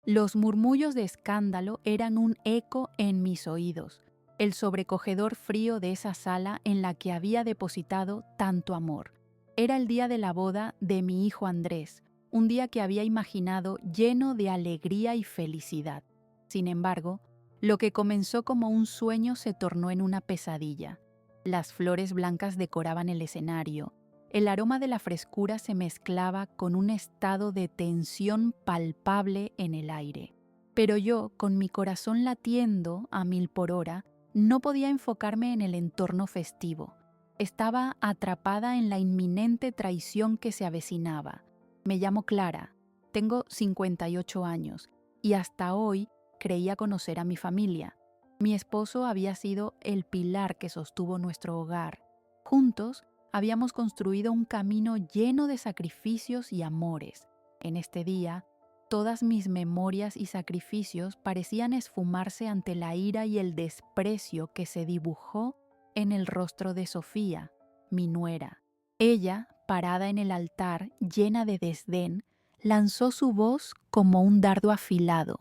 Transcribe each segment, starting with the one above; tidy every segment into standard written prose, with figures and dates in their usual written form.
Los murmullos de escándalo eran un eco en mis oídos, el sobrecogedor frío de esa sala en la que había depositado tanto amor. Era el día de la boda de mi hijo Andrés, un día que había imaginado lleno de alegría y felicidad. Sin embargo, lo que comenzó como un sueño se tornó en una pesadilla. Las flores blancas decoraban el escenario. El aroma de la frescura se mezclaba con un estado de tensión palpable en el aire. Pero yo, con mi corazón latiendo a 1000 por hora, no podía enfocarme en el entorno festivo. Estaba atrapada en la inminente traición que se avecinaba. Me llamo Clara, tengo 58 años y hasta hoy creía conocer a mi familia. Mi esposo había sido el pilar que sostuvo nuestro hogar. Juntos, habíamos construido un camino lleno de sacrificios y amores. En este día, todas mis memorias y sacrificios parecían esfumarse ante la ira y el desprecio que se dibujó en el rostro de Sofía, mi nuera. Ella, parada en el altar, llena de desdén, lanzó su voz como un dardo afilado.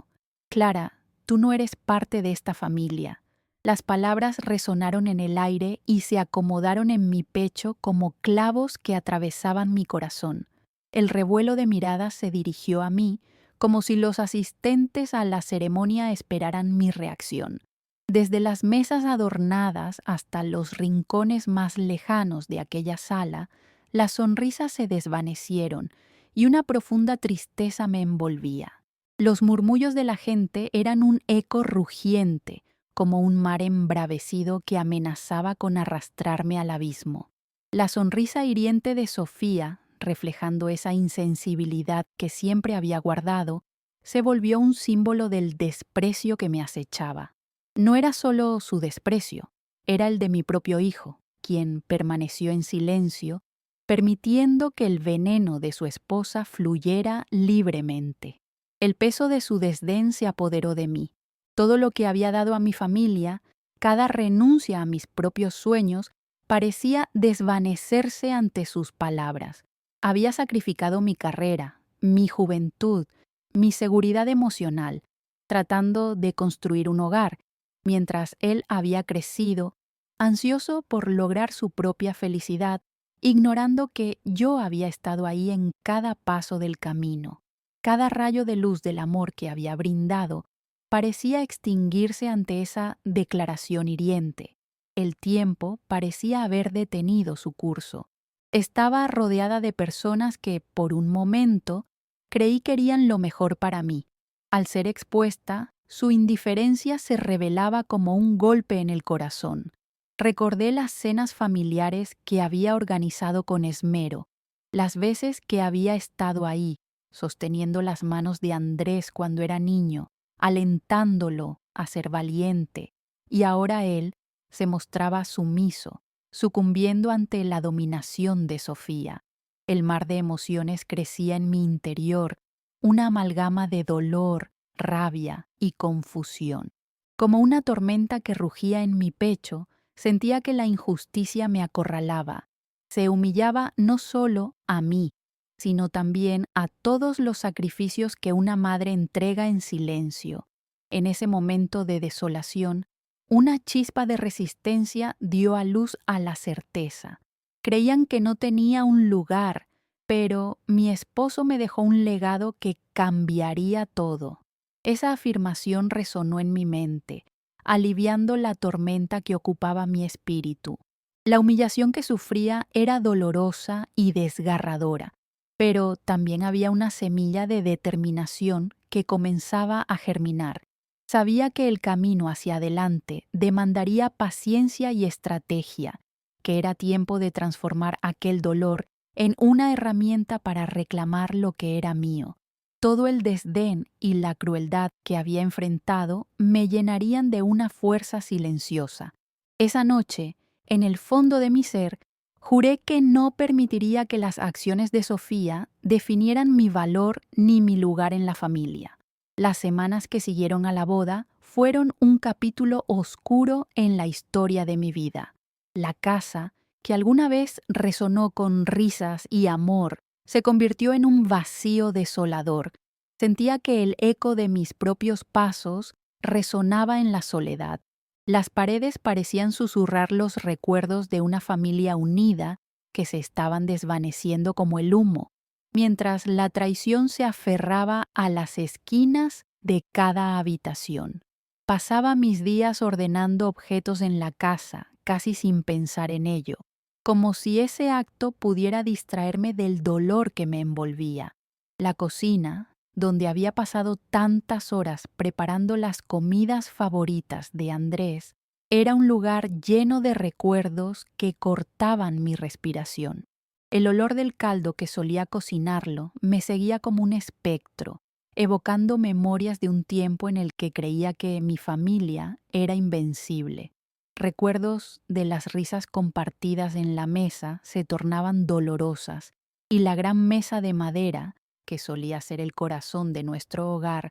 «Clara, tú no eres parte de esta familia». Las palabras resonaron en el aire y se acomodaron en mi pecho como clavos que atravesaban mi corazón. El revuelo de miradas se dirigió a mí, como si los asistentes a la ceremonia esperaran mi reacción. Desde las mesas adornadas hasta los rincones más lejanos de aquella sala, las sonrisas se desvanecieron y una profunda tristeza me envolvía. Los murmullos de la gente eran un eco rugiente, como un mar embravecido que amenazaba con arrastrarme al abismo. La sonrisa hiriente de Sofía, reflejando esa insensibilidad que siempre había guardado, se volvió un símbolo del desprecio que me acechaba. No era solo su desprecio, era el de mi propio hijo, quien permaneció en silencio, permitiendo que el veneno de su esposa fluyera libremente. El peso de su desdén se apoderó de mí. Todo lo que había dado a mi familia, cada renuncia a mis propios sueños, parecía desvanecerse ante sus palabras. Había sacrificado mi carrera, mi juventud, mi seguridad emocional, tratando de construir un hogar, mientras él había crecido, ansioso por lograr su propia felicidad, ignorando que yo había estado ahí en cada paso del camino. Cada rayo de luz del amor que había brindado parecía extinguirse ante esa declaración hiriente. El tiempo parecía haber detenido su curso. Estaba rodeada de personas que, por un momento, creí querían lo mejor para mí. Al ser expuesta, su indiferencia se revelaba como un golpe en el corazón. Recordé las cenas familiares que había organizado con esmero, las veces que había estado ahí, sosteniendo las manos de Andrés cuando era niño, alentándolo a ser valiente, y ahora él se mostraba sumiso, sucumbiendo ante la dominación de Sofía. El mar de emociones crecía en mi interior, una amalgama de dolor, rabia y confusión. Como una tormenta que rugía en mi pecho, sentía que la injusticia me acorralaba. Se humillaba no solo a mí, sino también a todos los sacrificios que una madre entrega en silencio. En ese momento de desolación, una chispa de resistencia dio a luz a la certeza. Creían que no tenía un lugar, pero mi esposo me dejó un legado que cambiaría todo. Esa afirmación resonó en mi mente, aliviando la tormenta que ocupaba mi espíritu. La humillación que sufría era dolorosa y desgarradora, pero también había una semilla de determinación que comenzaba a germinar. Sabía que el camino hacia adelante demandaría paciencia y estrategia, que era tiempo de transformar aquel dolor en una herramienta para reclamar lo que era mío. Todo el desdén y la crueldad que había enfrentado me llenarían de una fuerza silenciosa. Esa noche, en el fondo de mi ser, juré que no permitiría que las acciones de Sofía definieran mi valor ni mi lugar en la familia. Las semanas que siguieron a la boda fueron un capítulo oscuro en la historia de mi vida. La casa, que alguna vez resonó con risas y amor, se convirtió en un vacío desolador. Sentía que el eco de mis propios pasos resonaba en la soledad. Las paredes parecían susurrar los recuerdos de una familia unida que se estaban desvaneciendo como el humo, mientras la traición se aferraba a las esquinas de cada habitación. Pasaba mis días ordenando objetos en la casa, casi sin pensar en ello, como si ese acto pudiera distraerme del dolor que me envolvía. La cocina, donde había pasado tantas horas preparando las comidas favoritas de Andrés, era un lugar lleno de recuerdos que cortaban mi respiración. El olor del caldo que solía cocinarlo me seguía como un espectro, evocando memorias de un tiempo en el que creía que mi familia era invencible. Recuerdos de las risas compartidas en la mesa se tornaban dolorosas y la gran mesa de madera, que solía ser el corazón de nuestro hogar,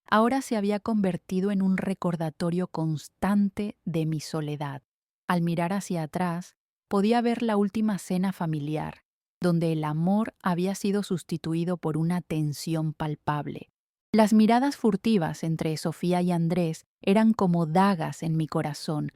ahora se había convertido en un recordatorio constante de mi soledad. Al mirar hacia atrás, podía ver la última cena familiar, donde el amor había sido sustituido por una tensión palpable. Las miradas furtivas entre Sofía y Andrés eran como dagas en mi corazón.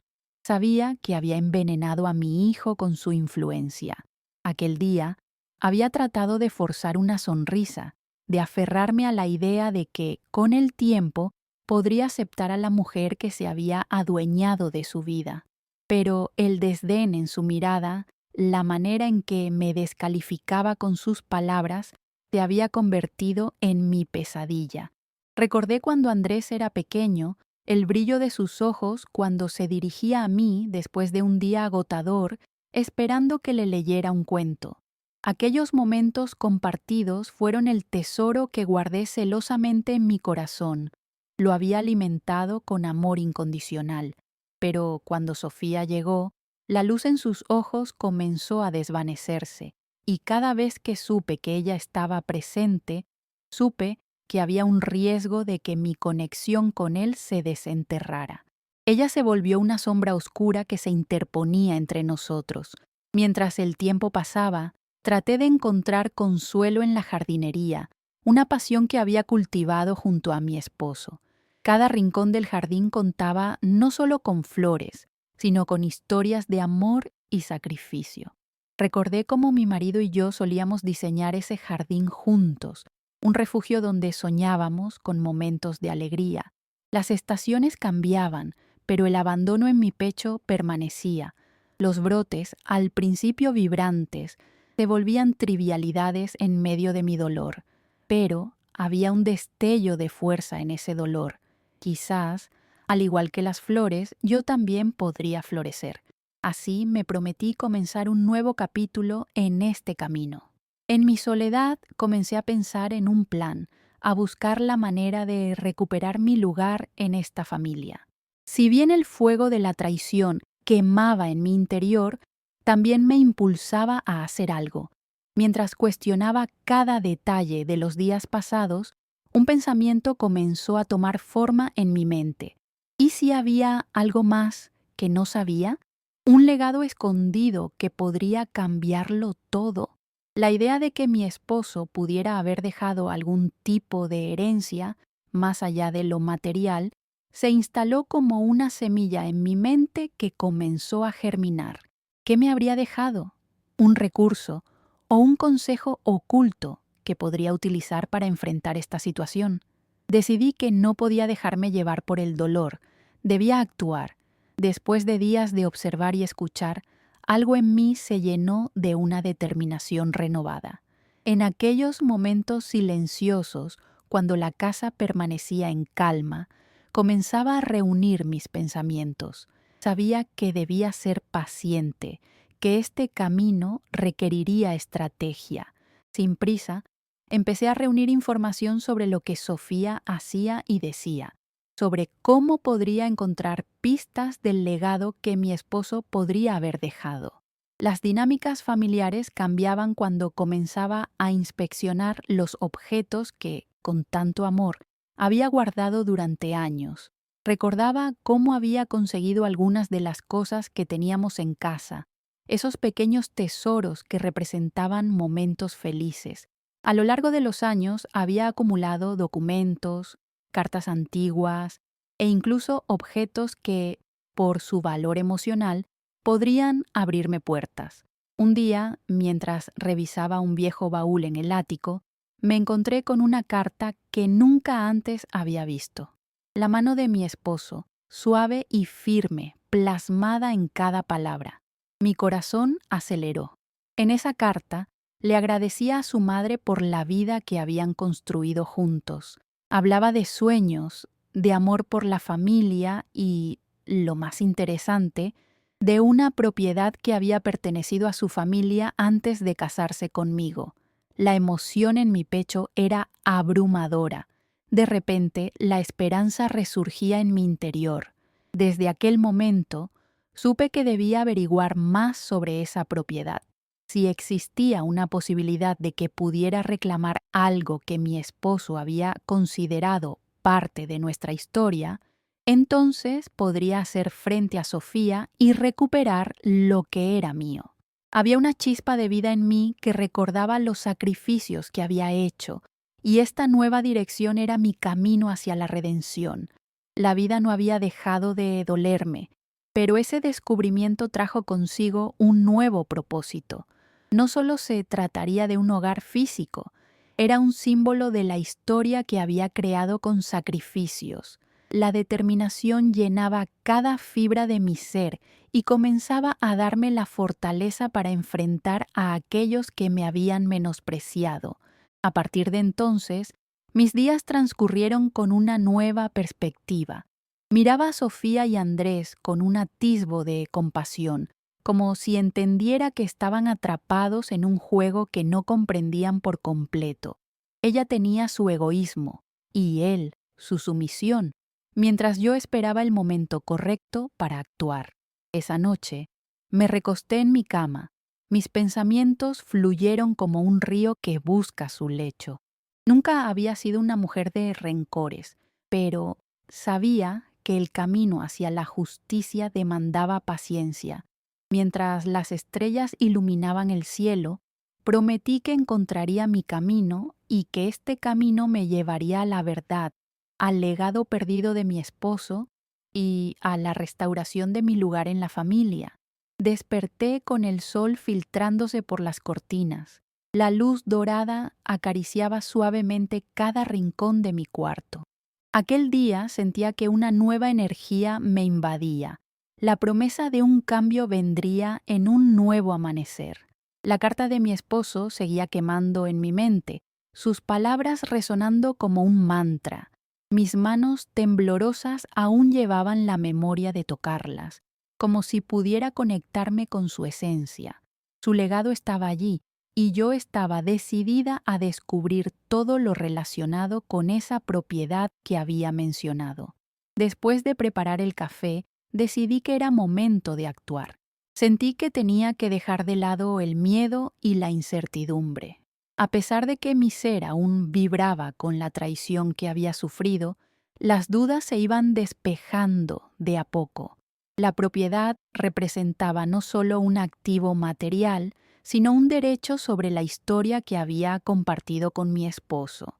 Sabía que había envenenado a mi hijo con su influencia. Aquel día había tratado de forzar una sonrisa, de aferrarme a la idea de que, con el tiempo, podría aceptar a la mujer que se había adueñado de su vida. Pero el desdén en su mirada, la manera en que me descalificaba con sus palabras, se había convertido en mi pesadilla. Recordé cuando Andrés era pequeño, el brillo de sus ojos cuando se dirigía a mí después de un día agotador, esperando que le leyera un cuento. Aquellos momentos compartidos fueron el tesoro que guardé celosamente en mi corazón. Lo había alimentado con amor incondicional. Pero cuando Sofía llegó, la luz en sus ojos comenzó a desvanecerse, y cada vez que supe que ella estaba presente, supe que había un riesgo de que mi conexión con él se desenterrara. Ella se volvió una sombra oscura que se interponía entre nosotros. Mientras el tiempo pasaba, traté de encontrar consuelo en la jardinería, una pasión que había cultivado junto a mi esposo. Cada rincón del jardín contaba no solo con flores, sino con historias de amor y sacrificio. Recordé cómo mi marido y yo solíamos diseñar ese jardín juntos, un refugio donde soñábamos con momentos de alegría. Las estaciones cambiaban, pero el abandono en mi pecho permanecía. Los brotes, al principio vibrantes, se volvían trivialidades en medio de mi dolor, pero había un destello de fuerza en ese dolor. Quizás, al igual que las flores, yo también podría florecer. Así me prometí comenzar un nuevo capítulo en este camino. En mi soledad comencé a pensar en un plan, a buscar la manera de recuperar mi lugar en esta familia. Si bien el fuego de la traición quemaba en mi interior, también me impulsaba a hacer algo. Mientras cuestionaba cada detalle de los días pasados, un pensamiento comenzó a tomar forma en mi mente. ¿Y si había algo más que no sabía? Un legado escondido que podría cambiarlo todo. La idea de que mi esposo pudiera haber dejado algún tipo de herencia, más allá de lo material, se instaló como una semilla en mi mente que comenzó a germinar. ¿Qué me habría dejado? ¿Un recurso o un consejo oculto que podría utilizar para enfrentar esta situación? Decidí que no podía dejarme llevar por el dolor, debía actuar. Después de días de observar y escuchar, algo en mí se llenó de una determinación renovada. En aquellos momentos silenciosos, cuando la casa permanecía en calma, comenzaba a reunir mis pensamientos. Sabía que debía ser paciente, que este camino requeriría estrategia. Sin prisa, empecé a reunir información sobre lo que Sofía hacía y decía, sobre cómo podría encontrar pistas del legado que mi esposo podría haber dejado. Las dinámicas familiares cambiaban cuando comenzaba a inspeccionar los objetos que, con tanto amor, había guardado durante años. Recordaba cómo había conseguido algunas de las cosas que teníamos en casa, esos pequeños tesoros que representaban momentos felices, A lo largo de los años había acumulado documentos, cartas antiguas e incluso objetos que, por su valor emocional, podrían abrirme puertas. Un día, mientras revisaba un viejo baúl en el ático, me encontré con una carta que nunca antes había visto. La mano de mi esposo, suave y firme, plasmada en cada palabra. Mi corazón aceleró. En esa carta, le agradecía a su madre por la vida que habían construido juntos. Hablaba de sueños, de amor por la familia y, lo más interesante, de una propiedad que había pertenecido a su familia antes de casarse conmigo. La emoción en mi pecho era abrumadora. De repente, la esperanza resurgía en mi interior. Desde aquel momento, supe que debía averiguar más sobre esa propiedad. Si existía una posibilidad de que pudiera reclamar algo que mi esposo había considerado parte de nuestra historia, entonces podría hacer frente a Sofía y recuperar lo que era mío. Había una chispa de vida en mí que recordaba los sacrificios que había hecho, y esta nueva dirección era mi camino hacia la redención. La vida no había dejado de dolerme, pero ese descubrimiento trajo consigo un nuevo propósito. No solo se trataría de un hogar físico, era un símbolo de la historia que había creado con sacrificios. La determinación llenaba cada fibra de mi ser y comenzaba a darme la fortaleza para enfrentar a aquellos que me habían menospreciado. A partir de entonces, mis días transcurrieron con una nueva perspectiva. Miraba a Sofía y Andrés con un atisbo de compasión, como si entendiera que estaban atrapados en un juego que no comprendían por completo. Ella tenía su egoísmo y él su sumisión, mientras yo esperaba el momento correcto para actuar. Esa noche, me recosté en mi cama. Mis pensamientos fluyeron como un río que busca su lecho. Nunca había sido una mujer de rencores, pero sabía que el camino hacia la justicia demandaba paciencia. Mientras las estrellas iluminaban el cielo, prometí que encontraría mi camino y que este camino me llevaría a la verdad, al legado perdido de mi esposo y a la restauración de mi lugar en la familia. Desperté con el sol filtrándose por las cortinas. La luz dorada acariciaba suavemente cada rincón de mi cuarto. Aquel día sentía que una nueva energía me invadía. La promesa de un cambio vendría en un nuevo amanecer. La carta de mi esposo seguía quemando en mi mente, sus palabras resonando como un mantra. Mis manos temblorosas aún llevaban la memoria de tocarlas, como si pudiera conectarme con su esencia. Su legado estaba allí, y yo estaba decidida a descubrir todo lo relacionado con esa propiedad que había mencionado. Después de preparar el café, decidí que era momento de actuar. Sentí que tenía que dejar de lado el miedo y la incertidumbre. A pesar de que mi ser aún vibraba con la traición que había sufrido, las dudas se iban despejando de a poco. La propiedad representaba no solo un activo material, sino un derecho sobre la historia que había compartido con mi esposo.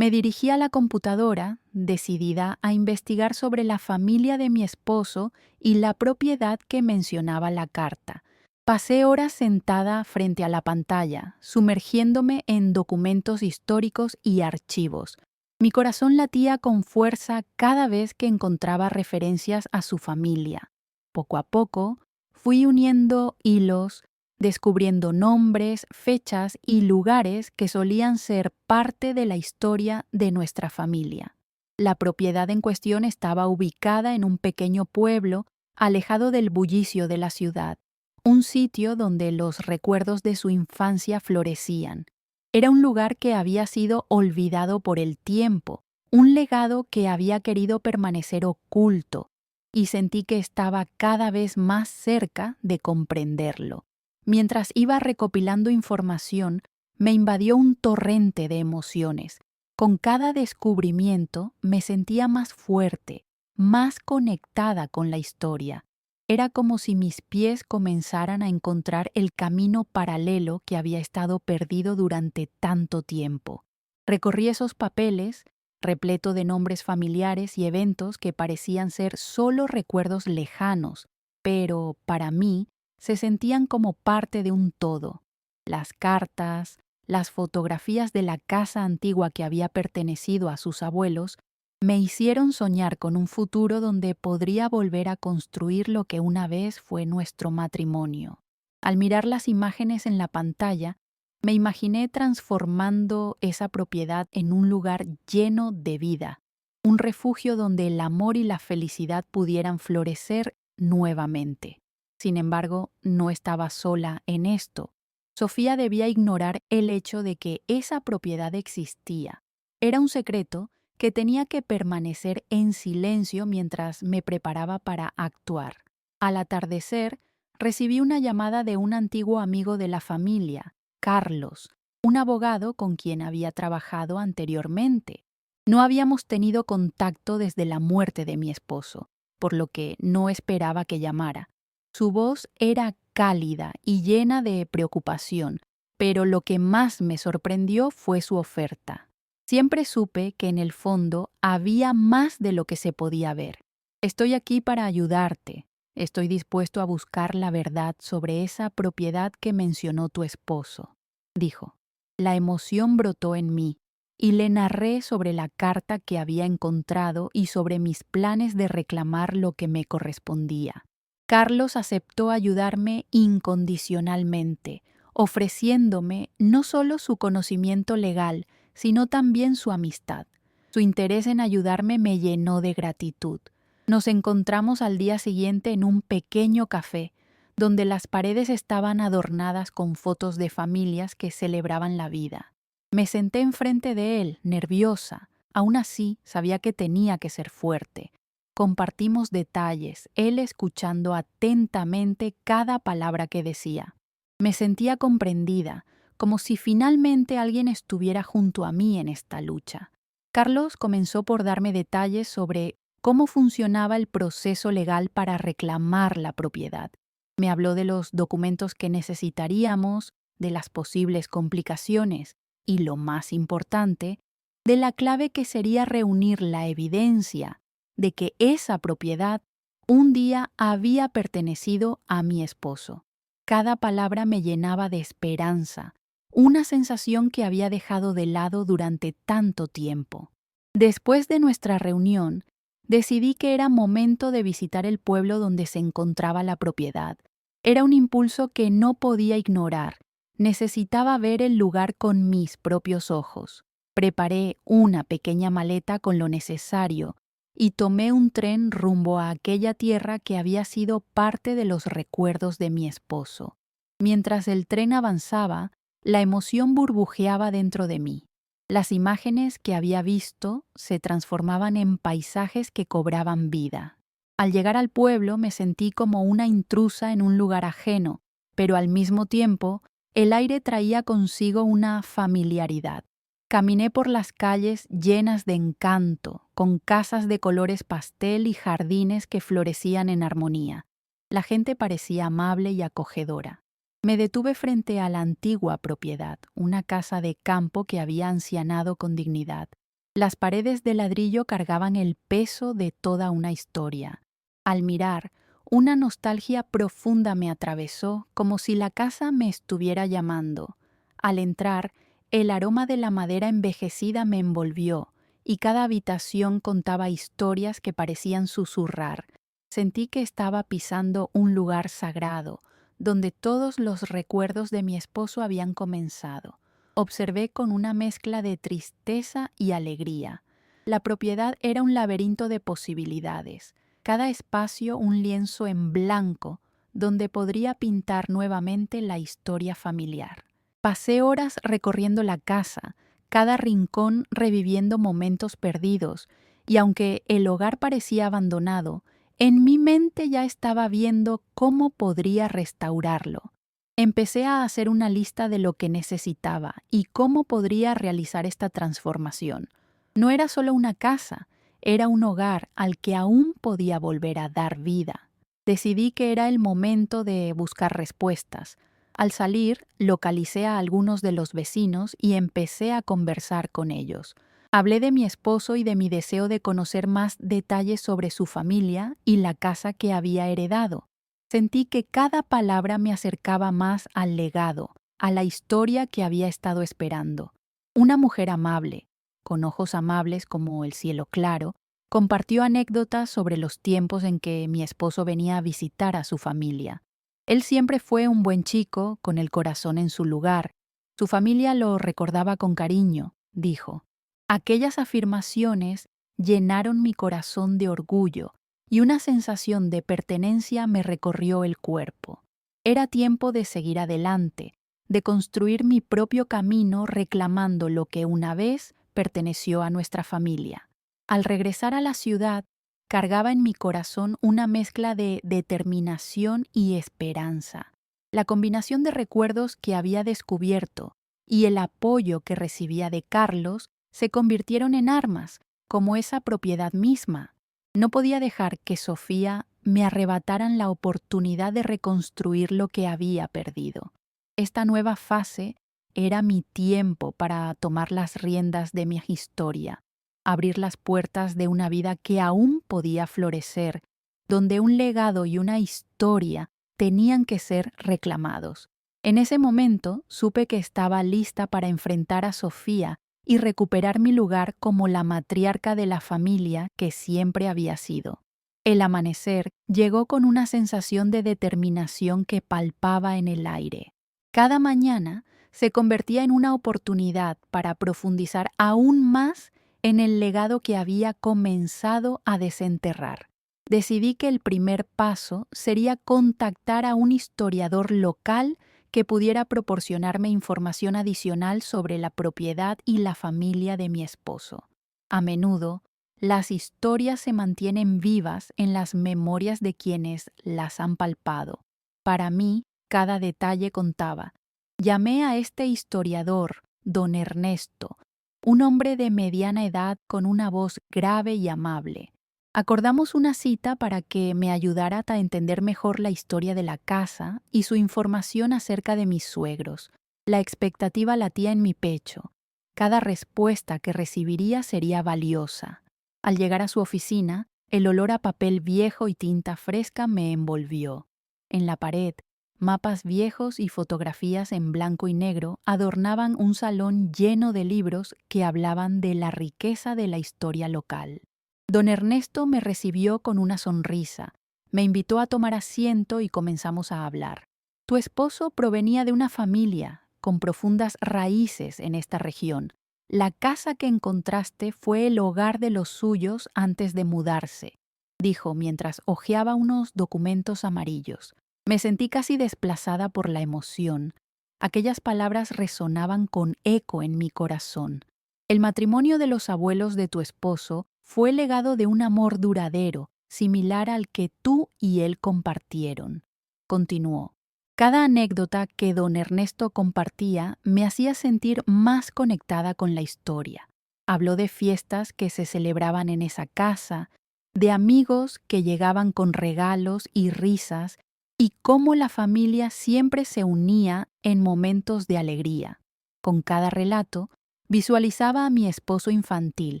Me dirigí a la computadora, decidida a investigar sobre la familia de mi esposo y la propiedad que mencionaba la carta. Pasé horas sentada frente a la pantalla, sumergiéndome en documentos históricos y archivos. Mi corazón latía con fuerza cada vez que encontraba referencias a su familia. Poco a poco, fui uniendo hilos, descubriendo nombres, fechas y lugares que solían ser parte de la historia de nuestra familia. La propiedad en cuestión estaba ubicada en un pequeño pueblo, alejado del bullicio de la ciudad, un sitio donde los recuerdos de su infancia florecían. Era un lugar que había sido olvidado por el tiempo, un legado que había querido permanecer oculto, y sentí que estaba cada vez más cerca de comprenderlo. Mientras iba recopilando información, me invadió un torrente de emociones. Con cada descubrimiento me sentía más fuerte, más conectada con la historia. Era como si mis pies comenzaran a encontrar el camino paralelo que había estado perdido durante tanto tiempo. Recorrí esos papeles, repleto de nombres familiares y eventos que parecían ser solo recuerdos lejanos, pero, para mí, se sentían como parte de un todo. Las cartas, las fotografías de la casa antigua que había pertenecido a sus abuelos, me hicieron soñar con un futuro donde podría volver a construir lo que una vez fue nuestro matrimonio. Al mirar las imágenes en la pantalla, me imaginé transformando esa propiedad en un lugar lleno de vida, un refugio donde el amor y la felicidad pudieran florecer nuevamente. Sin embargo, no estaba sola en esto. Sofía debía ignorar el hecho de que esa propiedad existía. Era un secreto que tenía que permanecer en silencio mientras me preparaba para actuar. Al atardecer, recibí una llamada de un antiguo amigo de la familia, Carlos, un abogado con quien había trabajado anteriormente. No habíamos tenido contacto desde la muerte de mi esposo, por lo que no esperaba que llamara. Su voz era cálida y llena de preocupación, pero lo que más me sorprendió fue su oferta. Siempre supe que en el fondo había más de lo que se podía ver. Estoy aquí para ayudarte. Estoy dispuesto a buscar la verdad sobre esa propiedad que mencionó tu esposo, dijo. La emoción brotó en mí y le narré sobre la carta que había encontrado y sobre mis planes de reclamar lo que me correspondía. Carlos aceptó ayudarme incondicionalmente, ofreciéndome no solo su conocimiento legal, sino también su amistad. Su interés en ayudarme me llenó de gratitud. Nos encontramos al día siguiente en un pequeño café, donde las paredes estaban adornadas con fotos de familias que celebraban la vida. Me senté enfrente de él, nerviosa. Aún así, sabía que tenía que ser fuerte. Compartimos detalles, él escuchando atentamente cada palabra que decía. Me sentía comprendida, como si finalmente alguien estuviera junto a mí en esta lucha. Carlos comenzó por darme detalles sobre cómo funcionaba el proceso legal para reclamar la propiedad. Me habló de los documentos que necesitaríamos, de las posibles complicaciones y, lo más importante, de la clave que sería reunir la evidencia de que esa propiedad un día había pertenecido a mi esposo. Cada palabra me llenaba de esperanza, una sensación que había dejado de lado durante tanto tiempo. Después de nuestra reunión, decidí que era momento de visitar el pueblo donde se encontraba la propiedad. Era un impulso que no podía ignorar. Necesitaba ver el lugar con mis propios ojos. Preparé una pequeña maleta con lo necesario y tomé un tren rumbo a aquella tierra que había sido parte de los recuerdos de mi esposo. Mientras el tren avanzaba, la emoción burbujeaba dentro de mí. Las imágenes que había visto se transformaban en paisajes que cobraban vida. Al llegar al pueblo me sentí como una intrusa en un lugar ajeno, pero al mismo tiempo el aire traía consigo una familiaridad. Caminé por las calles llenas de encanto, con casas de colores pastel y jardines que florecían en armonía. La gente parecía amable y acogedora. Me detuve frente a la antigua propiedad, una casa de campo que había ancianado con dignidad. Las paredes de ladrillo cargaban el peso de toda una historia. Al mirar, una nostalgia profunda me atravesó, como si la casa me estuviera llamando. Al entrar, el aroma de la madera envejecida me envolvió, y cada habitación contaba historias que parecían susurrar. Sentí que estaba pisando un lugar sagrado, donde todos los recuerdos de mi esposo habían comenzado. Observé con una mezcla de tristeza y alegría. La propiedad era un laberinto de posibilidades, cada espacio un lienzo en blanco donde podría pintar nuevamente la historia familiar. Pasé horas recorriendo la casa, cada rincón reviviendo momentos perdidos, y aunque el hogar parecía abandonado, en mi mente ya estaba viendo cómo podría restaurarlo. Empecé a hacer una lista de lo que necesitaba y cómo podría realizar esta transformación. No era solo una casa, era un hogar al que aún podía volver a dar vida. Decidí que era el momento de buscar respuestas. Al salir, localicé a algunos de los vecinos y empecé a conversar con ellos. Hablé de mi esposo y de mi deseo de conocer más detalles sobre su familia y la casa que había heredado. Sentí que cada palabra me acercaba más al legado, a la historia que había estado esperando. Una mujer amable, con ojos amables como el cielo claro, compartió anécdotas sobre los tiempos en que mi esposo venía a visitar a su familia. Él siempre fue un buen chico, con el corazón en su lugar. Su familia lo recordaba con cariño, dijo. Aquellas afirmaciones llenaron mi corazón de orgullo y una sensación de pertenencia me recorrió el cuerpo. Era tiempo de seguir adelante, de construir mi propio camino reclamando lo que una vez perteneció a nuestra familia. Al regresar a la ciudad, cargaba en mi corazón una mezcla de determinación y esperanza. La combinación de recuerdos que había descubierto y el apoyo que recibía de Carlos se convirtieron en armas, como esa propiedad misma. No podía dejar que Sofía me arrebataran la oportunidad de reconstruir lo que había perdido. Esta nueva fase era mi tiempo para tomar las riendas de mi historia, abrir las puertas de una vida que aún podía florecer, donde un legado y una historia tenían que ser reclamados. En ese momento supe que estaba lista para enfrentar a Sofía y recuperar mi lugar como la matriarca de la familia que siempre había sido. El amanecer llegó con una sensación de determinación que palpaba en el aire. Cada mañana se convertía en una oportunidad para profundizar aún más en el legado que había comenzado a desenterrar. Decidí que el primer paso sería contactar a un historiador local que pudiera proporcionarme información adicional sobre la propiedad y la familia de mi esposo. A menudo, las historias se mantienen vivas en las memorias de quienes las han palpado. Para mí, cada detalle contaba. Llamé a este historiador, don Ernesto, un hombre de mediana edad con una voz grave y amable. Acordamos una cita para que me ayudara a entender mejor la historia de la casa y su información acerca de mis suegros. La expectativa latía en mi pecho. Cada respuesta que recibiría sería valiosa. Al llegar a su oficina, el olor a papel viejo y tinta fresca me envolvió. En la pared, mapas viejos y fotografías en blanco y negro adornaban un salón lleno de libros que hablaban de la riqueza de la historia local. Don Ernesto me recibió con una sonrisa, me invitó a tomar asiento y comenzamos a hablar. Tu esposo provenía de una familia con profundas raíces en esta región. La casa que encontraste fue el hogar de los suyos antes de mudarse, dijo mientras hojeaba unos documentos amarillos. Me sentí casi desplazada por la emoción. Aquellas palabras resonaban con eco en mi corazón. El matrimonio de los abuelos de tu esposo fue legado de un amor duradero, similar al que tú y él compartieron. Continuó. Cada anécdota que don Ernesto compartía me hacía sentir más conectada con la historia. Habló de fiestas que se celebraban en esa casa, de amigos que llegaban con regalos y risas, y cómo la familia siempre se unía en momentos de alegría. Con cada relato, visualizaba a mi esposo infantil,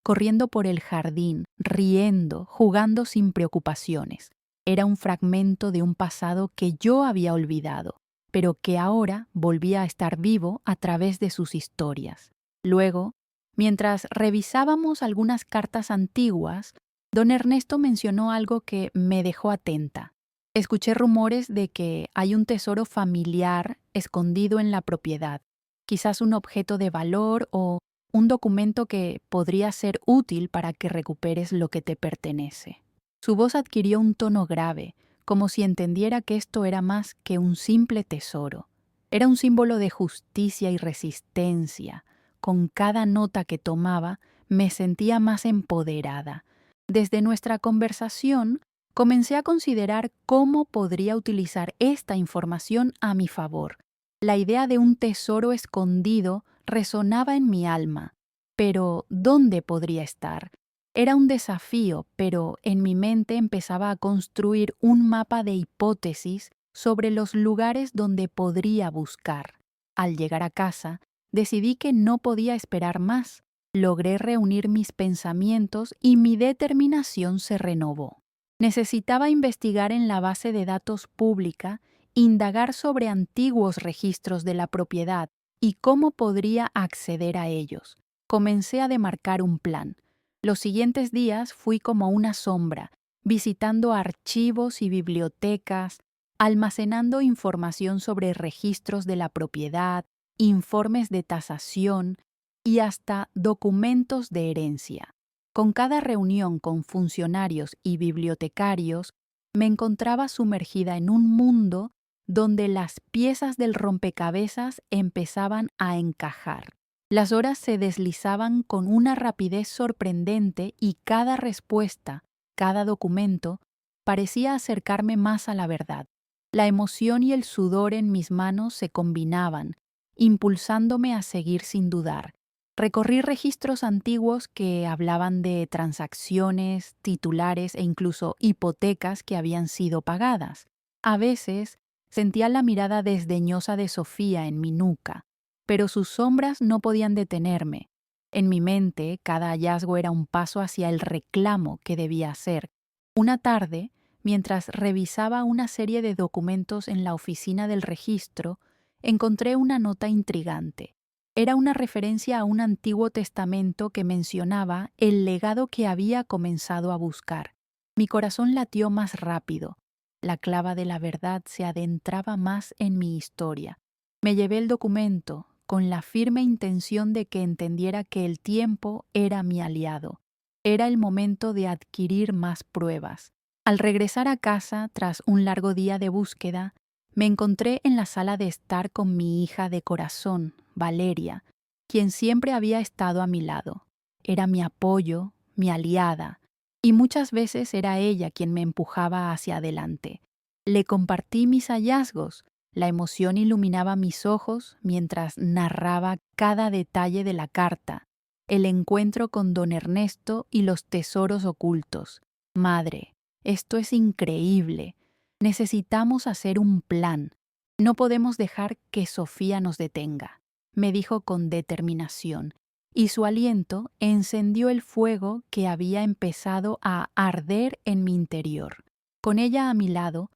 corriendo por el jardín, riendo, jugando sin preocupaciones. Era un fragmento de un pasado que yo había olvidado, pero que ahora volvía a estar vivo a través de sus historias. Luego, mientras revisábamos algunas cartas antiguas, don Ernesto mencionó algo que me dejó atenta. Escuché rumores de que hay un tesoro familiar escondido en la propiedad. Quizás un objeto de valor o un documento que podría ser útil para que recuperes lo que te pertenece. Su voz adquirió un tono grave, como si entendiera que esto era más que un simple tesoro. Era un símbolo de justicia y resistencia. Con cada nota que tomaba, me sentía más empoderada. Desde nuestra conversación, comencé a considerar cómo podría utilizar esta información a mi favor. La idea de un tesoro escondido resonaba en mi alma. Pero, ¿dónde podría estar? Era un desafío, pero en mi mente empezaba a construir un mapa de hipótesis sobre los lugares donde podría buscar. Al llegar a casa, decidí que no podía esperar más. Logré reunir mis pensamientos y mi determinación se renovó. Necesitaba investigar en la base de datos pública, indagar sobre antiguos registros de la propiedad y cómo podría acceder a ellos. Comencé a demarcar un plan. Los siguientes días fui como una sombra, visitando archivos y bibliotecas, almacenando información sobre registros de la propiedad, informes de tasación y hasta documentos de herencia. Con cada reunión con funcionarios y bibliotecarios, me encontraba sumergida en un mundo donde las piezas del rompecabezas empezaban a encajar. Las horas se deslizaban con una rapidez sorprendente y cada respuesta, cada documento, parecía acercarme más a la verdad. La emoción y el sudor en mis manos se combinaban, impulsándome a seguir sin dudar. Recorrí registros antiguos que hablaban de transacciones, titulares e incluso hipotecas que habían sido pagadas. A veces sentía la mirada desdeñosa de Sofía en mi nuca, pero sus sombras no podían detenerme. En mi mente, cada hallazgo era un paso hacia el reclamo que debía hacer. Una tarde, mientras revisaba una serie de documentos en la oficina del registro, encontré una nota intrigante. Era una referencia a un antiguo testamento que mencionaba el legado que había comenzado a buscar. Mi corazón latió más rápido. La clava de la verdad se adentraba más en mi historia. Me llevé el documento con la firme intención de que entendiera que el tiempo era mi aliado. Era el momento de adquirir más pruebas. Al regresar a casa, tras un largo día de búsqueda, me encontré en la sala de estar con mi hija de corazón, Valeria, quien siempre había estado a mi lado. Era mi apoyo, mi aliada, y muchas veces era ella quien me empujaba hacia adelante. Le compartí mis hallazgos. La emoción iluminaba mis ojos mientras narraba cada detalle de la carta, el encuentro con don Ernesto y los tesoros ocultos. Madre, esto es increíble. Necesitamos hacer un plan. No podemos dejar que Sofía nos detenga, me dijo con determinación, y su aliento encendió el fuego que había empezado a arder en mi interior. Con ella a mi lado,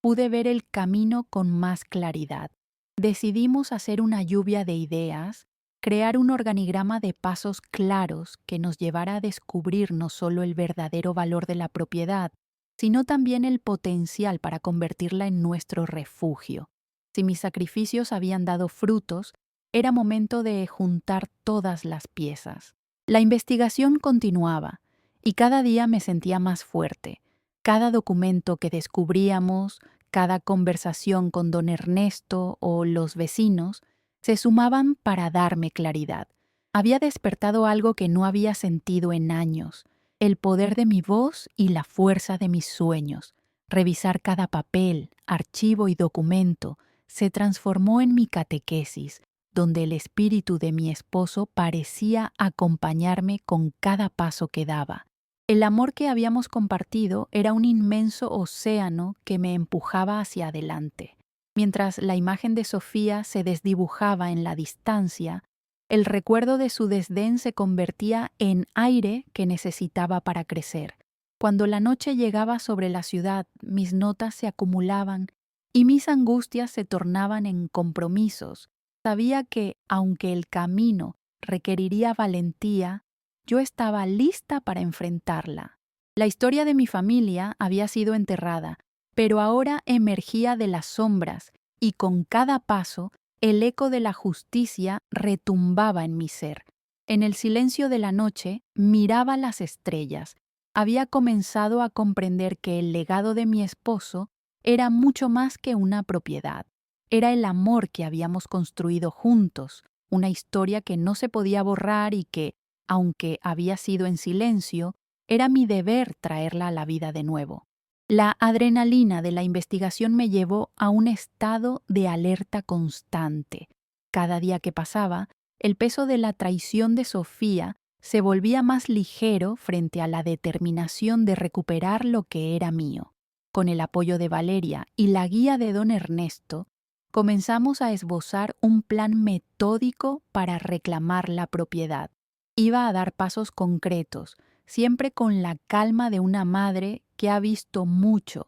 pude ver el camino con más claridad. Decidimos hacer una lluvia de ideas, crear un organigrama de pasos claros que nos llevara a descubrir no solo el verdadero valor de la propiedad, sino también el potencial para convertirla en nuestro refugio. Si mis sacrificios habían dado frutos, era momento de juntar todas las piezas. La investigación continuaba, y cada día me sentía más fuerte. Cada documento que descubríamos, cada conversación con don Ernesto o los vecinos, se sumaban para darme claridad. Había despertado algo que no había sentido en años, el poder de mi voz y la fuerza de mis sueños. Revisar cada papel, archivo y documento se transformó en mi catequesis, donde el espíritu de mi esposo parecía acompañarme con cada paso que daba. El amor que habíamos compartido era un inmenso océano que me empujaba hacia adelante. Mientras la imagen de Sofía se desdibujaba en la distancia, el recuerdo de su desdén se convertía en aire que necesitaba para crecer. Cuando la noche llegaba sobre la ciudad, mis notas se acumulaban y mis angustias se tornaban en compromisos. Sabía que, aunque el camino requeriría valentía, yo estaba lista para enfrentarla. La historia de mi familia había sido enterrada, pero ahora emergía de las sombras y con cada paso el eco de la justicia retumbaba en mi ser. En el silencio de la noche miraba las estrellas. Había comenzado a comprender que el legado de mi esposo era mucho más que una propiedad. Era el amor que habíamos construido juntos, una historia que no se podía borrar y que, aunque había sido en silencio, era mi deber traerla a la vida de nuevo. La adrenalina de la investigación me llevó a un estado de alerta constante. Cada día que pasaba, el peso de la traición de Sofía se volvía más ligero frente a la determinación de recuperar lo que era mío. Con el apoyo de Valeria y la guía de don Ernesto, comenzamos a esbozar un plan metódico para reclamar la propiedad. Iba a dar pasos concretos, siempre con la calma de una madre que ha visto mucho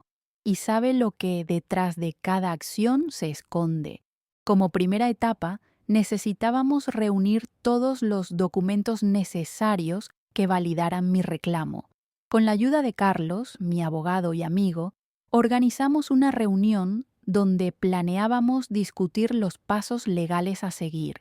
y sabe lo que detrás de cada acción se esconde. Como primera etapa, necesitábamos reunir todos los documentos necesarios que validaran mi reclamo. Con la ayuda de Carlos, mi abogado y amigo, organizamos una reunión donde planeábamos discutir los pasos legales a seguir.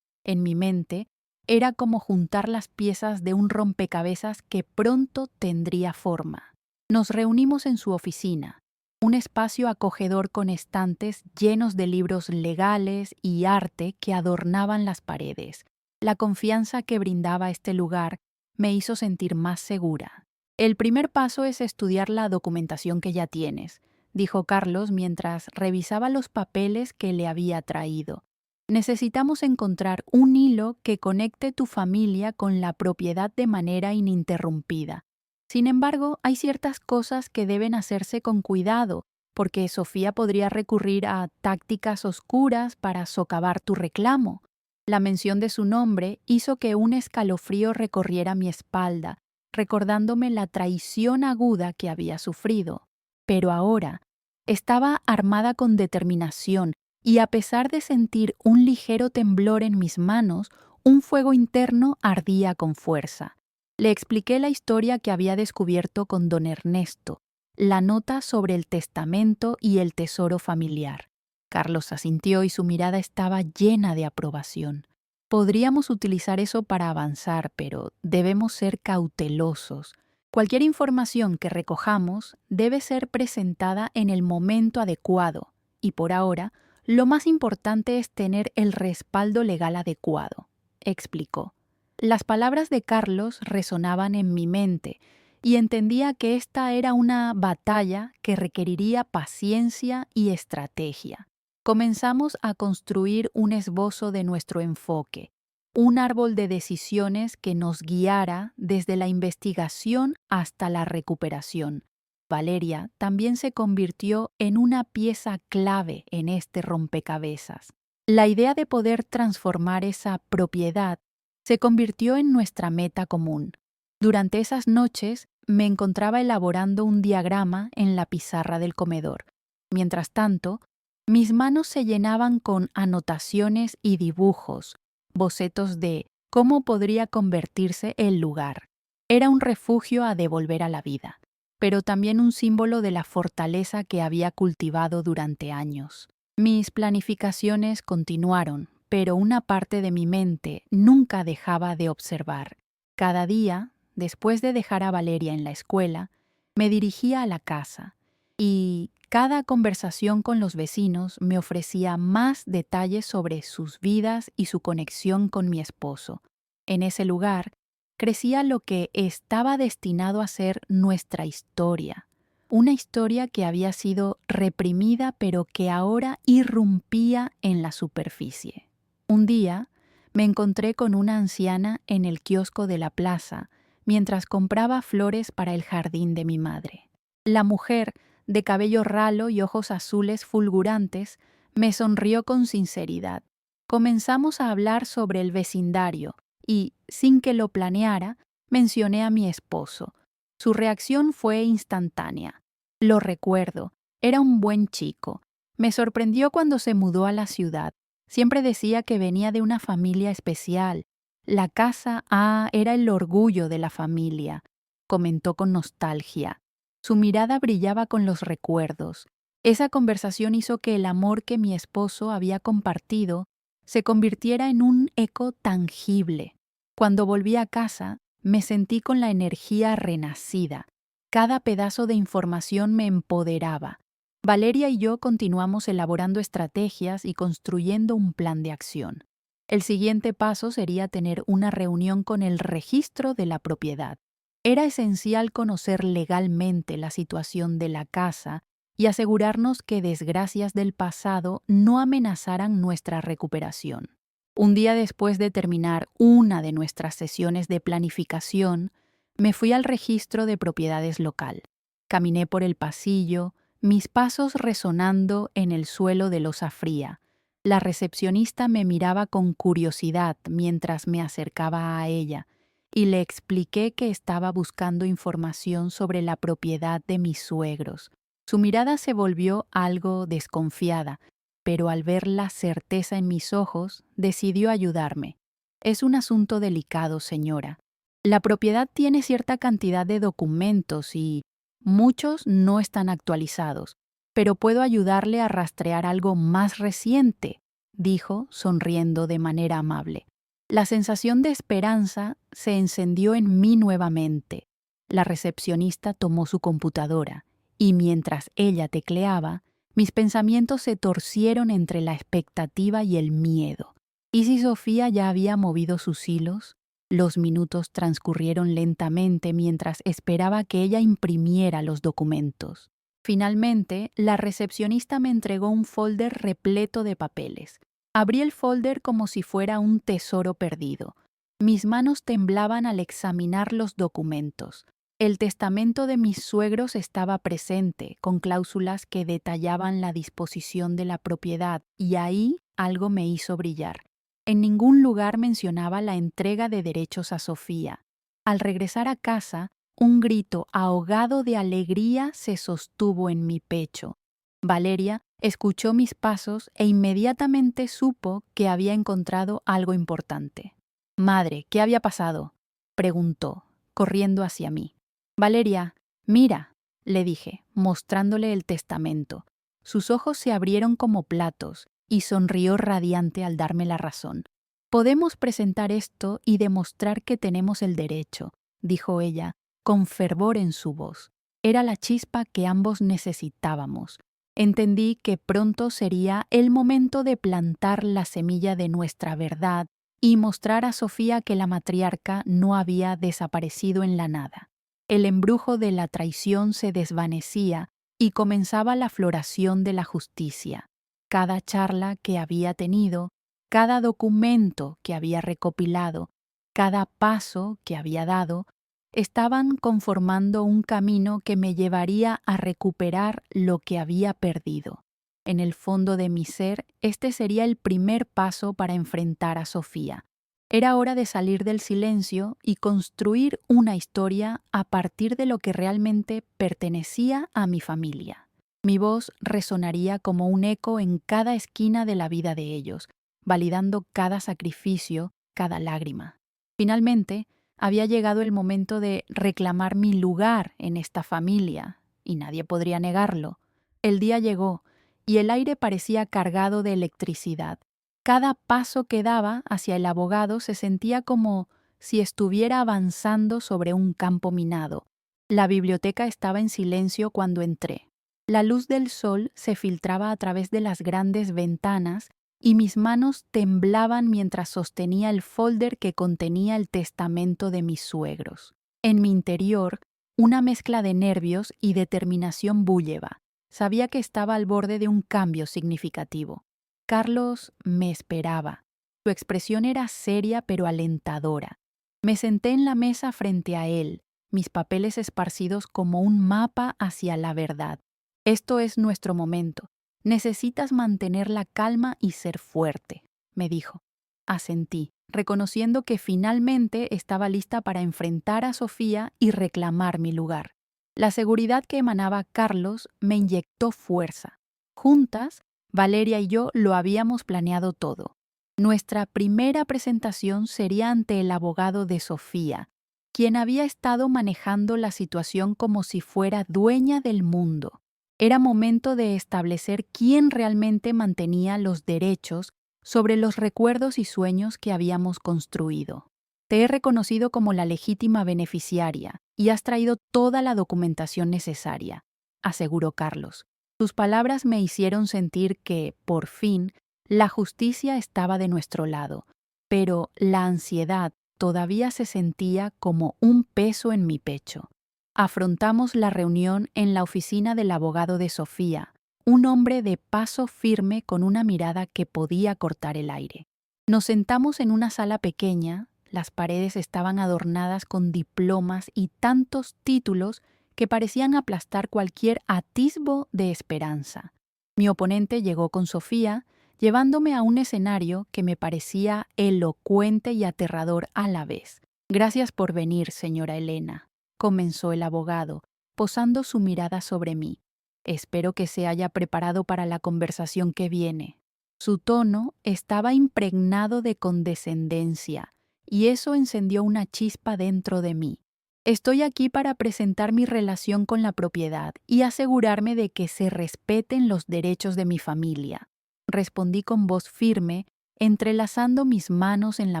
En mi mente, era como juntar las piezas de un rompecabezas que pronto tendría forma. Nos reunimos en su oficina, un espacio acogedor con estantes llenos de libros legales y arte que adornaban las paredes. La confianza que brindaba este lugar me hizo sentir más segura. El primer paso es estudiar la documentación que ya tienes, dijo Carlos mientras revisaba los papeles que le había traído. Necesitamos encontrar un hilo que conecte tu familia con la propiedad de manera ininterrumpida. Sin embargo, hay ciertas cosas que deben hacerse con cuidado, porque Sofía podría recurrir a tácticas oscuras para socavar tu reclamo. La mención de su nombre hizo que un escalofrío recorriera mi espalda, recordándome la traición aguda que había sufrido. Pero ahora estaba armada con determinación y a pesar de sentir un ligero temblor en mis manos, un fuego interno ardía con fuerza. Le expliqué la historia que había descubierto con don Ernesto, la nota sobre el testamento y el tesoro familiar. Carlos asintió y su mirada estaba llena de aprobación. Podríamos utilizar eso para avanzar, pero debemos ser cautelosos. Cualquier información que recojamos debe ser presentada en el momento adecuado, y por ahora, lo más importante es tener el respaldo legal adecuado, explicó. Las palabras de Carlos resonaban en mi mente y entendía que esta era una batalla que requeriría paciencia y estrategia. Comenzamos a construir un esbozo de nuestro enfoque, un árbol de decisiones que nos guiara desde la investigación hasta la recuperación. Valeria también se convirtió en una pieza clave en este rompecabezas. La idea de poder transformar esa propiedad se convirtió en nuestra meta común. Durante esas noches me encontraba elaborando un diagrama en la pizarra del comedor. Mientras tanto, mis manos se llenaban con anotaciones y dibujos, bocetos de cómo podría convertirse el lugar. Era un refugio a devolver a la vida, pero también un símbolo de la fortaleza que había cultivado durante años. Mis planificaciones continuaron, pero una parte de mi mente nunca dejaba de observar. Cada día, después de dejar a Valeria en la escuela, me dirigía a la casa y cada conversación con los vecinos me ofrecía más detalles sobre sus vidas y su conexión con mi esposo. En ese lugar, crecía lo que estaba destinado a ser nuestra historia, una historia que había sido reprimida pero que ahora irrumpía en la superficie. Un día me encontré con una anciana en el kiosco de la plaza mientras compraba flores para el jardín de mi madre. La mujer, de cabello ralo y ojos azules fulgurantes, me sonrió con sinceridad. Comenzamos a hablar sobre el vecindario y, sin que lo planeara, mencioné a mi esposo. Su reacción fue instantánea. Lo recuerdo, era un buen chico. Me sorprendió cuando se mudó a la ciudad. Siempre decía que venía de una familia especial. La casa era el orgullo de la familia, comentó con nostalgia. Su mirada brillaba con los recuerdos. Esa conversación hizo que el amor que mi esposo había compartido se convirtiera en un eco tangible. Cuando volví a casa, me sentí con la energía renacida. Cada pedazo de información me empoderaba. Valeria y yo continuamos elaborando estrategias y construyendo un plan de acción. El siguiente paso sería tener una reunión con el registro de la propiedad. Era esencial conocer legalmente la situación de la casa y asegurarnos que desgracias del pasado no amenazaran nuestra recuperación. Un día después de terminar una de nuestras sesiones de planificación, me fui al registro de propiedades local. Caminé por el pasillo, mis pasos resonando en el suelo de loza fría. La recepcionista me miraba con curiosidad mientras me acercaba a ella, y le expliqué que estaba buscando información sobre la propiedad de mis suegros. Su mirada se volvió algo desconfiada, pero al ver la certeza en mis ojos, decidió ayudarme. Es un asunto delicado, señora. La propiedad tiene cierta cantidad de documentos y muchos no están actualizados, pero puedo ayudarle a rastrear algo más reciente, dijo, sonriendo de manera amable. La sensación de esperanza se encendió en mí nuevamente. La recepcionista tomó su computadora y mientras ella tecleaba, mis pensamientos se torcieron entre la expectativa y el miedo. ¿Y si Sofía ya había movido sus hilos? Los minutos transcurrieron lentamente mientras esperaba que ella imprimiera los documentos. Finalmente, la recepcionista me entregó un folder repleto de papeles. Abrí el folder como si fuera un tesoro perdido. Mis manos temblaban al examinar los documentos. El testamento de mis suegros estaba presente, con cláusulas que detallaban la disposición de la propiedad, y ahí algo me hizo brillar. En ningún lugar mencionaba la entrega de derechos a Sofía. Al regresar a casa, un grito ahogado de alegría se sostuvo en mi pecho. Valeria escuchó mis pasos e inmediatamente supo que había encontrado algo importante. «Madre, ¿qué había pasado?», preguntó, corriendo hacia mí. «Valeria, mira», le dije, mostrándole el testamento. Sus ojos se abrieron como platos y sonrió radiante al darme la razón. «Podemos presentar esto y demostrar que tenemos el derecho», dijo ella, con fervor en su voz. Era la chispa que ambos necesitábamos. Entendí que pronto sería el momento de plantar la semilla de nuestra verdad y mostrar a Sofía que la matriarca no había desaparecido en la nada. El embrujo de la traición se desvanecía y comenzaba la floración de la justicia. Cada charla que había tenido, cada documento que había recopilado, cada paso que había dado, estaban conformando un camino que me llevaría a recuperar lo que había perdido. En el fondo de mi ser, este sería el primer paso para enfrentar a Sofía. Era hora de salir del silencio y construir una historia a partir de lo que realmente pertenecía a mi familia. Mi voz resonaría como un eco en cada esquina de la vida de ellos, validando cada sacrificio, cada lágrima. Finalmente, había llegado el momento de reclamar mi lugar en esta familia, y nadie podría negarlo. El día llegó, y el aire parecía cargado de electricidad. Cada paso que daba hacia el abogado se sentía como si estuviera avanzando sobre un campo minado. La biblioteca estaba en silencio cuando entré. La luz del sol se filtraba a través de las grandes ventanas y mis manos temblaban mientras sostenía el folder que contenía el testamento de mis suegros. En mi interior, una mezcla de nervios y determinación bulleba. Sabía que estaba al borde de un cambio significativo. Carlos me esperaba. Su expresión era seria pero alentadora. Me senté en la mesa frente a él, mis papeles esparcidos como un mapa hacia la verdad. «Esto es nuestro momento. Necesitas mantener la calma y ser fuerte», me dijo. Asentí, reconociendo que finalmente estaba lista para enfrentar a Sofía y reclamar mi lugar. La seguridad que emanaba Carlos me inyectó fuerza. Juntas, Valeria y yo lo habíamos planeado todo. Nuestra primera presentación sería ante el abogado de Sofía, quien había estado manejando la situación como si fuera dueña del mundo. Era momento de establecer quién realmente mantenía los derechos sobre los recuerdos y sueños que habíamos construido. «Te he reconocido como la legítima beneficiaria y has traído toda la documentación necesaria», aseguró Carlos. Sus palabras me hicieron sentir que, por fin, la justicia estaba de nuestro lado, pero la ansiedad todavía se sentía como un peso en mi pecho. Afrontamos la reunión en la oficina del abogado de Sofía, un hombre de paso firme con una mirada que podía cortar el aire. Nos sentamos en una sala pequeña, las paredes estaban adornadas con diplomas y tantos títulos que parecían aplastar cualquier atisbo de esperanza. Mi oponente llegó con Sofía, llevándome a un escenario que me parecía elocuente y aterrador a la vez. Gracias por venir, señora Elena, comenzó el abogado, posando su mirada sobre mí. Espero que se haya preparado para la conversación que viene. Su tono estaba impregnado de condescendencia, y eso encendió una chispa dentro de mí. Estoy aquí para presentar mi relación con la propiedad y asegurarme de que se respeten los derechos de mi familia, respondí con voz firme, entrelazando mis manos en la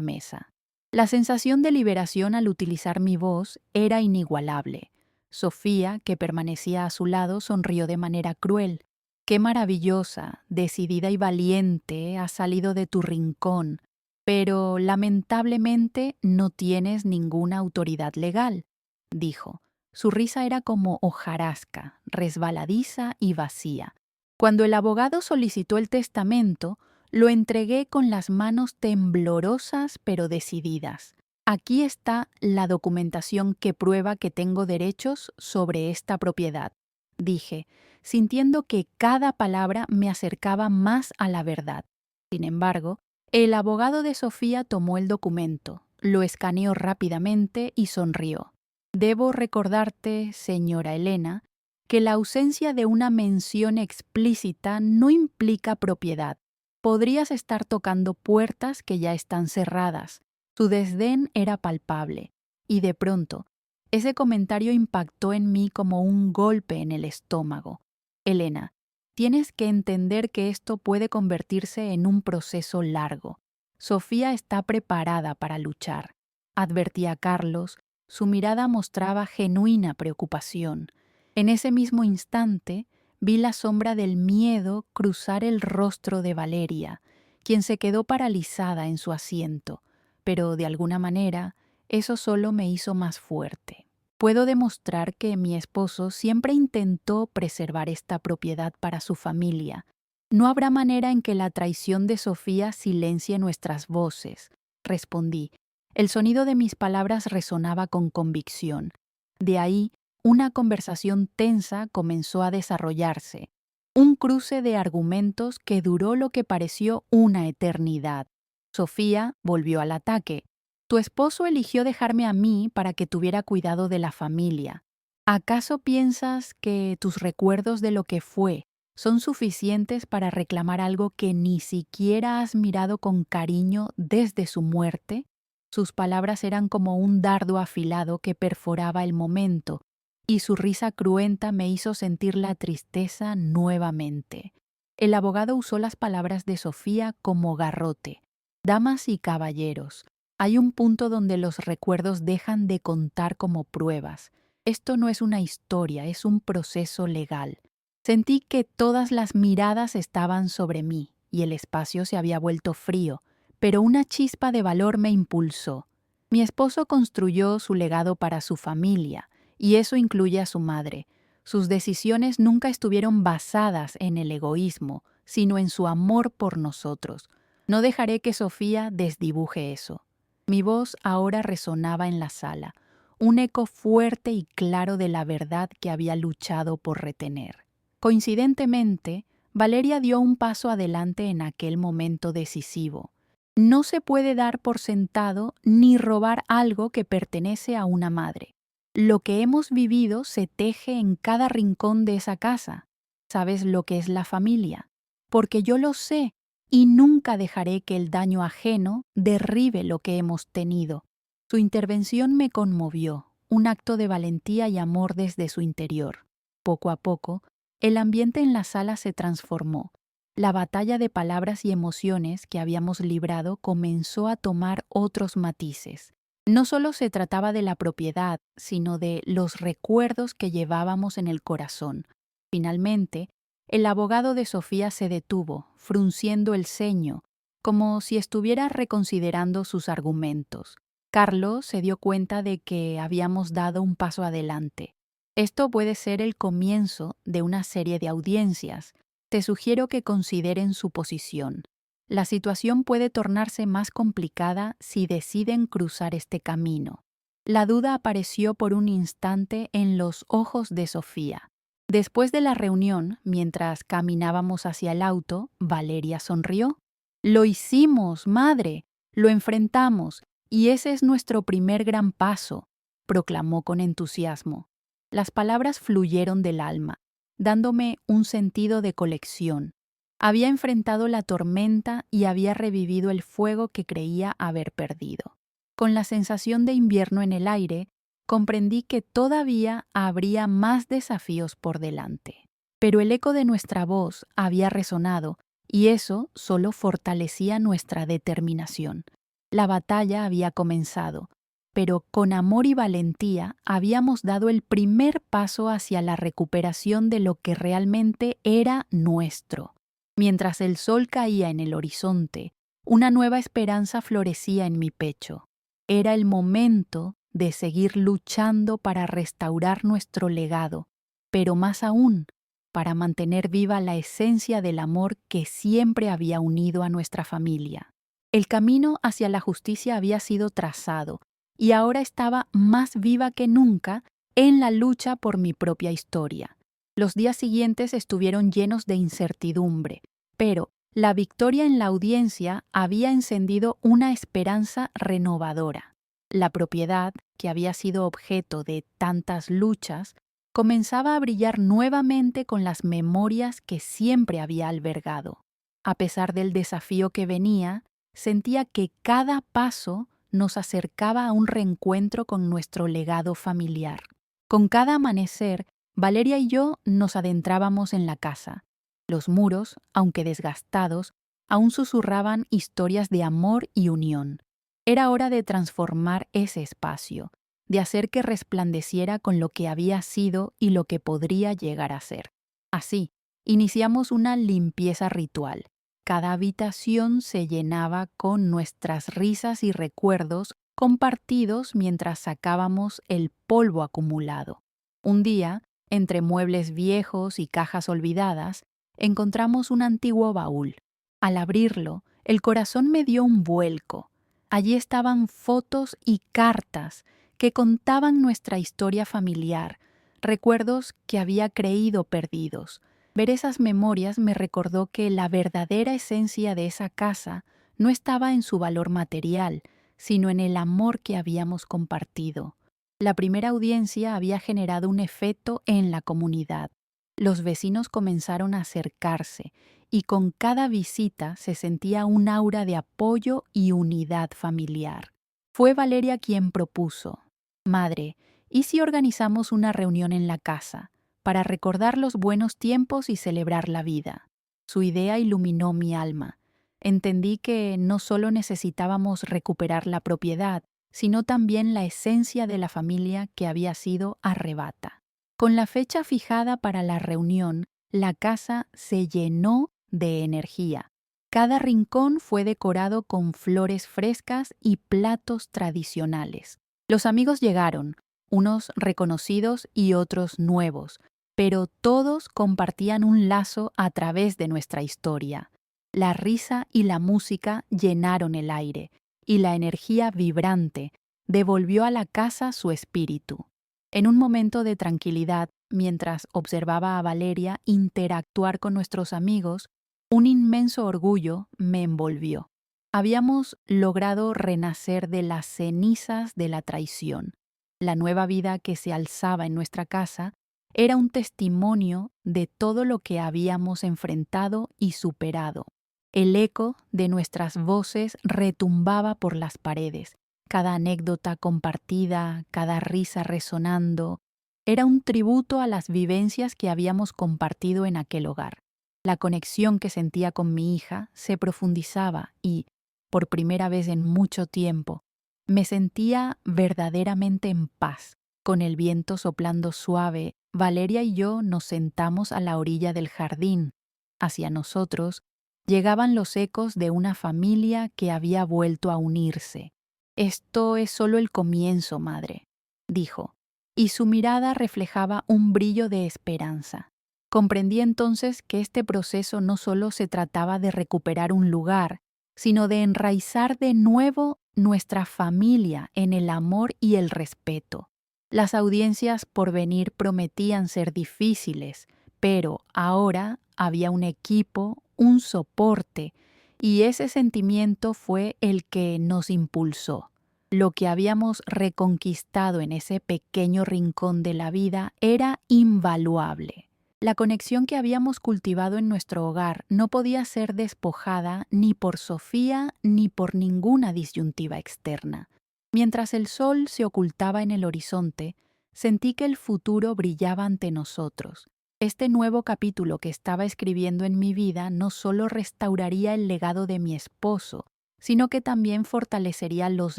mesa. La sensación de liberación al utilizar mi voz era inigualable. Sofía, que permanecía a su lado, sonrió de manera cruel. Qué maravillosa, decidida y valiente has salido de tu rincón, pero lamentablemente no tienes ninguna autoridad legal, dijo. Su risa era como hojarasca, resbaladiza y vacía. Cuando el abogado solicitó el testamento, lo entregué con las manos temblorosas pero decididas. Aquí está la documentación que prueba que tengo derechos sobre esta propiedad, dije, sintiendo que cada palabra me acercaba más a la verdad. Sin embargo, el abogado de Sofía tomó el documento, lo escaneó rápidamente y sonrió. Debo recordarte, señora Elena, que la ausencia de una mención explícita no implica propiedad. Podrías estar tocando puertas que ya están cerradas. Su desdén era palpable, y de pronto, ese comentario impactó en mí como un golpe en el estómago. Elena, tienes que entender que esto puede convertirse en un proceso largo. Sofía está preparada para luchar. Advertí a Carlos, su mirada mostraba genuina preocupación. En ese mismo instante, vi la sombra del miedo cruzar el rostro de Valeria, quien se quedó paralizada en su asiento, pero de alguna manera, eso solo me hizo más fuerte. Puedo demostrar que mi esposo siempre intentó preservar esta propiedad para su familia. No habrá manera en que la traición de Sofía silencie nuestras voces, respondí. El sonido de mis palabras resonaba con convicción. De ahí, una conversación tensa comenzó a desarrollarse, un cruce de argumentos que duró lo que pareció una eternidad. Sofía volvió al ataque. Tu esposo eligió dejarme a mí para que tuviera cuidado de la familia. ¿Acaso piensas que tus recuerdos de lo que fue son suficientes para reclamar algo que ni siquiera has mirado con cariño desde su muerte? Sus palabras eran como un dardo afilado que perforaba el momento, y su risa cruenta me hizo sentir la tristeza nuevamente. El abogado usó las palabras de Sofía como garrote. Damas y caballeros, hay un punto donde los recuerdos dejan de contar como pruebas. Esto no es una historia, es un proceso legal. Sentí que todas las miradas estaban sobre mí y el espacio se había vuelto frío, pero una chispa de valor me impulsó. Mi esposo construyó su legado para su familia, y eso incluye a su madre. Sus decisiones nunca estuvieron basadas en el egoísmo, sino en su amor por nosotros. No dejaré que Sofía desdibuje eso. Mi voz ahora resonaba en la sala, un eco fuerte y claro de la verdad que había luchado por retener. Coincidentemente, Valeria dio un paso adelante en aquel momento decisivo. No se puede dar por sentado ni robar algo que pertenece a una madre. Lo que hemos vivido se teje en cada rincón de esa casa. ¿Sabes lo que es la familia? Porque yo lo sé y nunca dejaré que el daño ajeno derribe lo que hemos tenido. Su intervención me conmovió, un acto de valentía y amor desde su interior. Poco a poco, el ambiente en la sala se transformó. La batalla de palabras y emociones que habíamos librado comenzó a tomar otros matices. No solo se trataba de la propiedad, sino de los recuerdos que llevábamos en el corazón. Finalmente, el abogado de Sofía se detuvo, frunciendo el ceño, como si estuviera reconsiderando sus argumentos. Carlos se dio cuenta de que habíamos dado un paso adelante. Esto puede ser el comienzo de una serie de audiencias. Te sugiero que consideren su posición. La situación puede tornarse más complicada si deciden cruzar este camino. La duda apareció por un instante en los ojos de Sofía. Después de la reunión, mientras caminábamos hacia el auto, Valeria sonrió. «Lo hicimos, madre, lo enfrentamos, y ese es nuestro primer gran paso», proclamó con entusiasmo. Las palabras fluyeron del alma, dándome un sentido de colección. Había enfrentado la tormenta y había revivido el fuego que creía haber perdido. Con la sensación de invierno en el aire, comprendí que todavía habría más desafíos por delante. Pero el eco de nuestra voz había resonado y eso solo fortalecía nuestra determinación. La batalla había comenzado, pero con amor y valentía habíamos dado el primer paso hacia la recuperación de lo que realmente era nuestro. Mientras el sol caía en el horizonte, una nueva esperanza florecía en mi pecho. Era el momento de seguir luchando para restaurar nuestro legado, pero más aún, para mantener viva la esencia del amor que siempre había unido a nuestra familia. El camino hacia la justicia había sido trazado y ahora estaba más viva que nunca en la lucha por mi propia historia. Los días siguientes estuvieron llenos de incertidumbre, pero la victoria en la audiencia había encendido una esperanza renovadora. La propiedad, que había sido objeto de tantas luchas, comenzaba a brillar nuevamente con las memorias que siempre había albergado. A pesar del desafío que venía, sentía que cada paso nos acercaba a un reencuentro con nuestro legado familiar. Con cada amanecer, Valeria y yo nos adentrábamos en la casa. Los muros, aunque desgastados, aún susurraban historias de amor y unión. Era hora de transformar ese espacio, de hacer que resplandeciera con lo que había sido y lo que podría llegar a ser. Así, iniciamos una limpieza ritual. Cada habitación se llenaba con nuestras risas y recuerdos compartidos mientras sacábamos el polvo acumulado. Un día, entre muebles viejos y cajas olvidadas, encontramos un antiguo baúl. Al abrirlo, el corazón me dio un vuelco. Allí estaban fotos y cartas que contaban nuestra historia familiar, recuerdos que había creído perdidos. Ver esas memorias me recordó que la verdadera esencia de esa casa no estaba en su valor material, sino en el amor que habíamos compartido. La primera audiencia había generado un efecto en la comunidad. Los vecinos comenzaron a acercarse y con cada visita se sentía un aura de apoyo y unidad familiar. Fue Valeria quien propuso: «Madre, ¿y si organizamos una reunión en la casa para recordar los buenos tiempos y celebrar la vida?» Su idea iluminó mi alma. Entendí que no solo necesitábamos recuperar la propiedad, sino también la esencia de la familia que había sido arrebata. Con la fecha fijada para la reunión, la casa se llenó de energía. Cada rincón fue decorado con flores frescas y platos tradicionales. Los amigos llegaron, unos reconocidos y otros nuevos, pero todos compartían un lazo a través de nuestra historia. La risa y la música llenaron el aire, y la energía vibrante devolvió a la casa su espíritu. En un momento de tranquilidad, mientras observaba a Valeria interactuar con nuestros amigos, un inmenso orgullo me envolvió. Habíamos logrado renacer de las cenizas de la traición. La nueva vida que se alzaba en nuestra casa era un testimonio de todo lo que habíamos enfrentado y superado. El eco de nuestras voces retumbaba por las paredes. Cada anécdota compartida, cada risa resonando, era un tributo a las vivencias que habíamos compartido en aquel hogar. La conexión que sentía con mi hija se profundizaba y, por primera vez en mucho tiempo, me sentía verdaderamente en paz. Con el viento soplando suave, Valeria y yo nos sentamos a la orilla del jardín. Hacia nosotros llegaban los ecos de una familia que había vuelto a unirse. «Esto es solo el comienzo, madre», dijo, y su mirada reflejaba un brillo de esperanza. Comprendí entonces que este proceso no solo se trataba de recuperar un lugar, sino de enraizar de nuevo nuestra familia en el amor y el respeto. Las audiencias por venir prometían ser difíciles, pero ahora había un equipo, un soporte, y ese sentimiento fue el que nos impulsó. Lo que habíamos reconquistado en ese pequeño rincón de la vida era invaluable. La conexión que habíamos cultivado en nuestro hogar no podía ser despojada ni por Sofía ni por ninguna disyuntiva externa. Mientras el sol se ocultaba en el horizonte, sentí que el futuro brillaba ante nosotros. Este nuevo capítulo que estaba escribiendo en mi vida no solo restauraría el legado de mi esposo, sino que también fortalecería los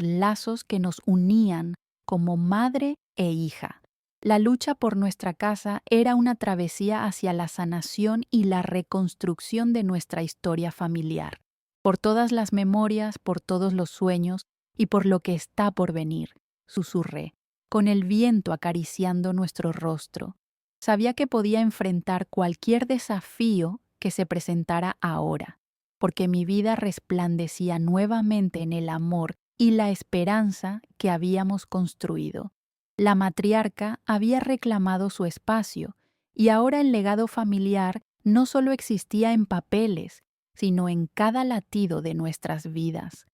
lazos que nos unían como madre e hija. La lucha por nuestra casa era una travesía hacia la sanación y la reconstrucción de nuestra historia familiar, por todas las memorias, por todos los sueños y por lo que está por venir, susurré, con el viento acariciando nuestro rostro. Sabía que podía enfrentar cualquier desafío que se presentara ahora, porque mi vida resplandecía nuevamente en el amor y la esperanza que habíamos construido. La matriarca había reclamado su espacio, y ahora el legado familiar no solo existía en papeles, sino en cada latido de nuestras vidas.